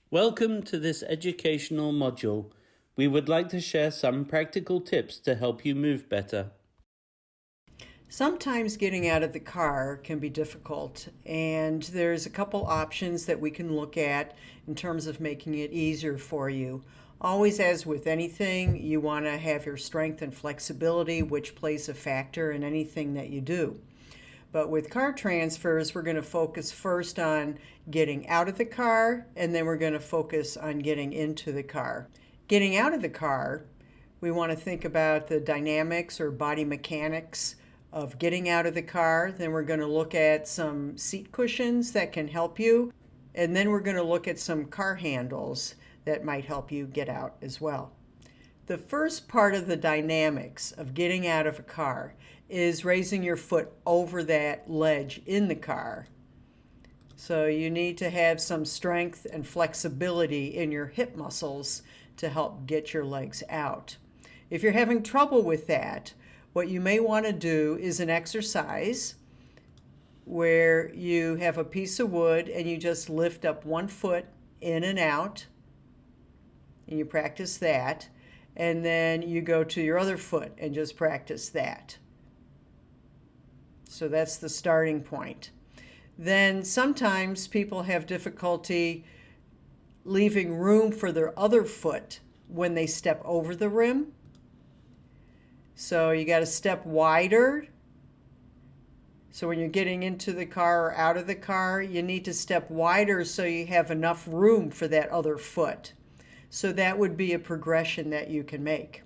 Welcome to this educational module. We would like to share some practical tips to help you move better. Sometimes getting out of the car can be difficult, and there's a couple options that we can look at in terms of making it easier for you. Always, as with anything, you want to have your strength and flexibility, which plays a factor in anything that you do. But with car transfers, we're going to focus first on getting out of the car, and then we're going to focus on getting into the car. Getting out of the car, we want to think about the dynamics or body mechanics of getting out of the car. Then we're going to look at some seat cushions that can help you. And then we're going to look at some car handles that might help you get out as well. The first part of the dynamics of getting out of a car is raising your foot over that ledge in the car. So you need to have some strength and flexibility in your hip muscles to help get your legs out. If you're having trouble with that, what you may want to do is an exercise where you have a piece of wood and you just lift up one foot in and out, and you practice that. And then you go to your other foot and just practice that. So that's the starting point. Then sometimes people have difficulty leaving room for their other foot when they step over the rim. So you got to step wider. So when you're getting into the car or out of the car, you need to step wider so you have enough room for that other foot. So that would be a progression that you can make.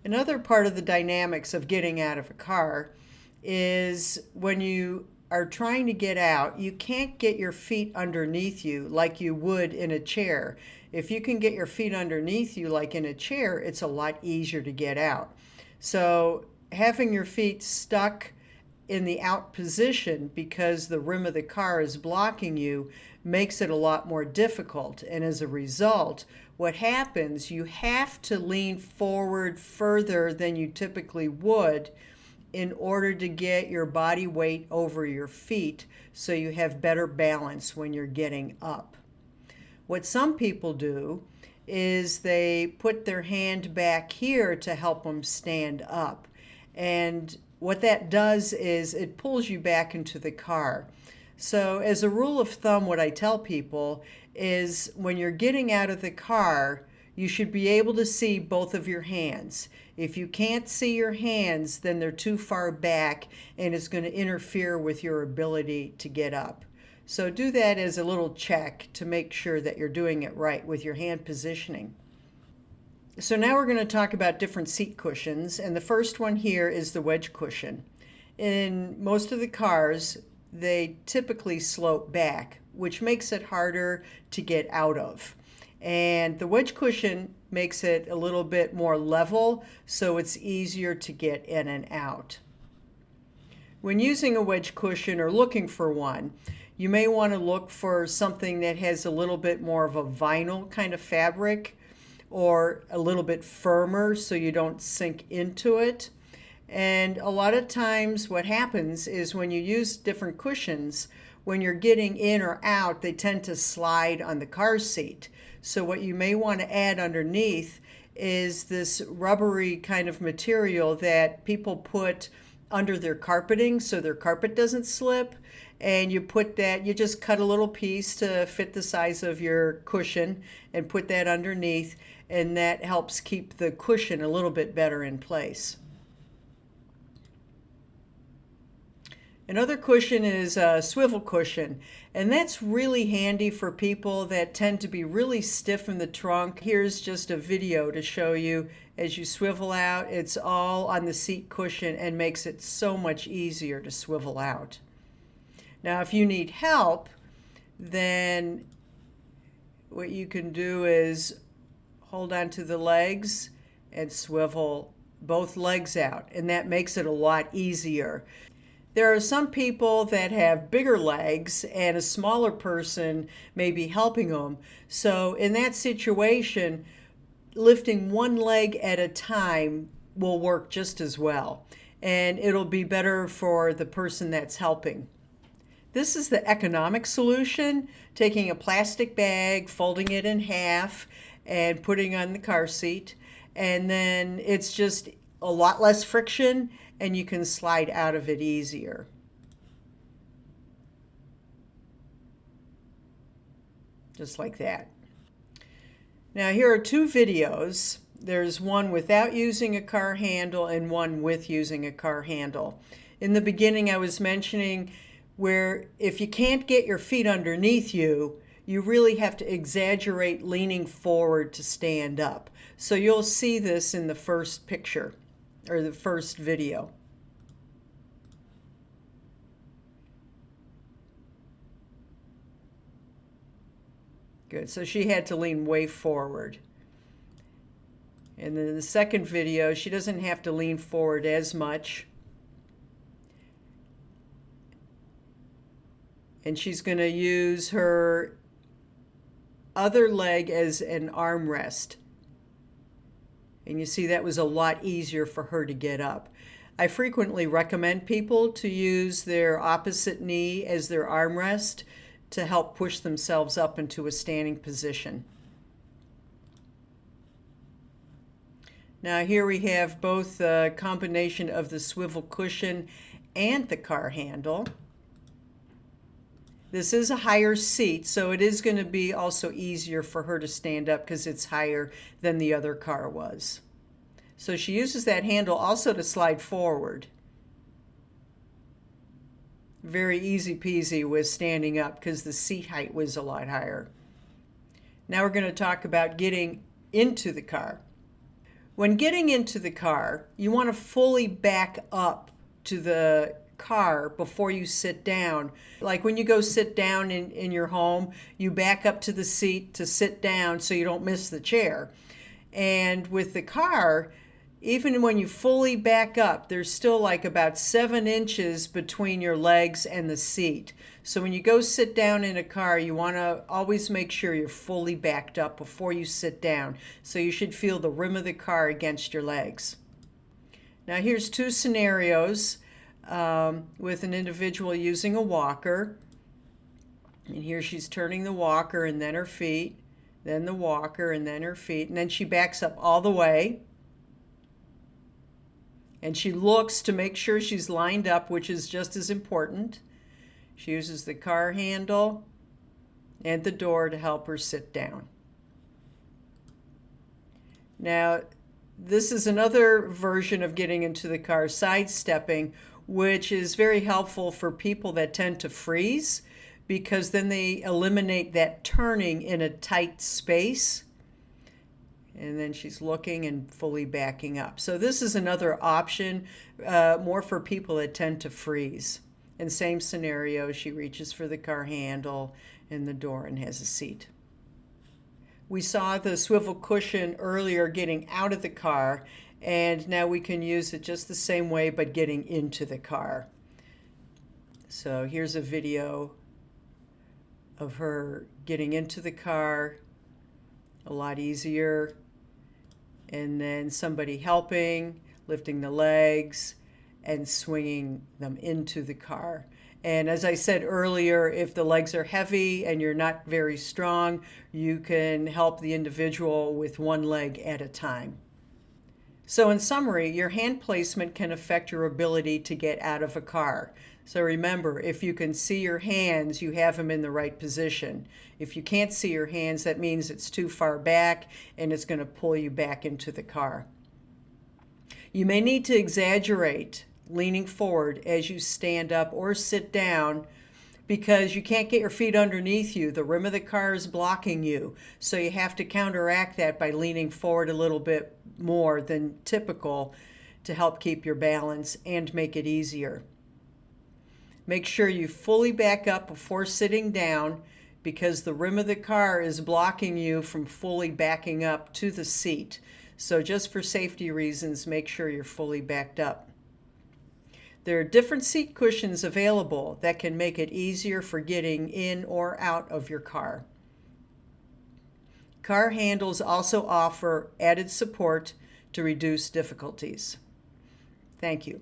Another part of the dynamics of getting out of a car is when you are trying to get out, you can't get your feet underneath you like you would in a chair. If you can get your feet underneath you like in a chair, it's a lot easier to get out. So having your feet stuck in the out position because the rim of the car is blocking you makes it a lot more difficult. And as a result, what happens, you have to lean forward further than you typically would in order to get your body weight over your feet so you have better balance when you're getting up. What some people do is they put their hand back here to help them stand up. And what that does is it pulls you back into the car. So as a rule of thumb, what I tell people is when you're getting out of the car, you should be able to see both of your hands. If you can't see your hands, then they're too far back and it's going to interfere with your ability to get up. So do that as a little check to make sure that you're doing it right with your hand positioning. So now we're going to talk about different seat cushions, and the first one here is the wedge cushion. In most of the cars, they typically slope back, which makes it harder to get out of. And the wedge cushion makes it a little bit more level, so it's easier to get in and out. When using a wedge cushion or looking for one, you may want to look for something that has a little bit more of a vinyl kind of fabric or a little bit firmer so you don't sink into it. And a lot of times what happens is when you use different cushions, when you're getting in or out, they tend to slide on the car seat. So what you may want to add underneath is this rubbery kind of material that people put under their carpeting so their carpet doesn't slip. And you put that, you just cut a little piece to fit the size of your cushion and put that underneath, and that helps keep the cushion a little bit better in place. Another cushion is a swivel cushion, and that's really handy for people that tend to be really stiff in the trunk. Here's just a video to show you as you swivel out. It's all on the seat cushion and makes it so much easier to swivel out. Now, if you need help, then what you can do is hold on to the legs and swivel both legs out, and that makes it a lot easier. There are some people that have bigger legs and a smaller person may be helping them. So in that situation, lifting one leg at a time will work just as well. And it'll be better for the person that's helping. This is the economic solution, taking a plastic bag, folding it in half, and putting on the car seat. And then it's just a lot less friction, and you can slide out of it easier. Just like that. Now here are two videos. There's one without using a car handle and one with using a car handle. In the beginning, I was mentioning where if you can't get your feet underneath you, you really have to exaggerate leaning forward to stand up. So you'll see this in the first picture or the first video. Good, so she had to lean way forward. And then the second video, she doesn't have to lean forward as much. And she's going to use her other leg as an armrest. And you see that was a lot easier for her to get up. I frequently recommend people to use their opposite knee as their armrest to help push themselves up into a standing position. Now here we have both a combination of the swivel cushion and the car handle. This is a higher seat, so it is going to be also easier for her to stand up because it's higher than the other car was. So she uses that handle also to slide forward. Very easy peasy with standing up because the seat height was a lot higher. Now we're going to talk about getting into the car. When getting into the car, you want to fully back up to the car before you sit down. Like when you go sit down in your home, you back up to the seat to sit down so you don't miss the chair. And with the car, even when you fully back up, there's still like about 7 inches between your legs and the seat. So when you go sit down in a car, you want to always make sure you're fully backed up before you sit down. So you should feel the rim of the car against your legs. Now here's two scenarios with an individual using a walker. And here she's turning the walker and then her feet, then the walker and then her feet. And then she backs up all the way. And she looks to make sure she's lined up, which is just as important. She uses the car handle and the door to help her sit down. Now, this is another version of getting into the car, sidestepping, which is very helpful for people that tend to freeze because then they eliminate that turning in a tight space. And then she's looking and fully backing up. So this is another option, more for people that tend to freeze. And same scenario, she reaches for the car handle and the door and has a seat. We saw the swivel cushion earlier getting out of the car, and now we can use it just the same way but getting into the car. So here's a video of her getting into the car, a lot easier. And then somebody helping, lifting the legs, and swinging them into the car. And as I said earlier, if the legs are heavy and you're not very strong, you can help the individual with one leg at a time. So in summary, your hand placement can affect your ability to get out of a car. So remember, if you can see your hands, you have them in the right position. If you can't see your hands, that means it's too far back and it's going to pull you back into the car. You may need to exaggerate leaning forward as you stand up or sit down because you can't get your feet underneath you. The rim of the car is blocking you. So you have to counteract that by leaning forward a little bit more than typical to help keep your balance and make it easier. Make sure you fully back up before sitting down because the rim of the car is blocking you from fully backing up to the seat. So just for safety reasons, make sure you're fully backed up. There are different seat cushions available that can make it easier for getting in or out of your car. Car handles also offer added support to reduce difficulties. Thank you.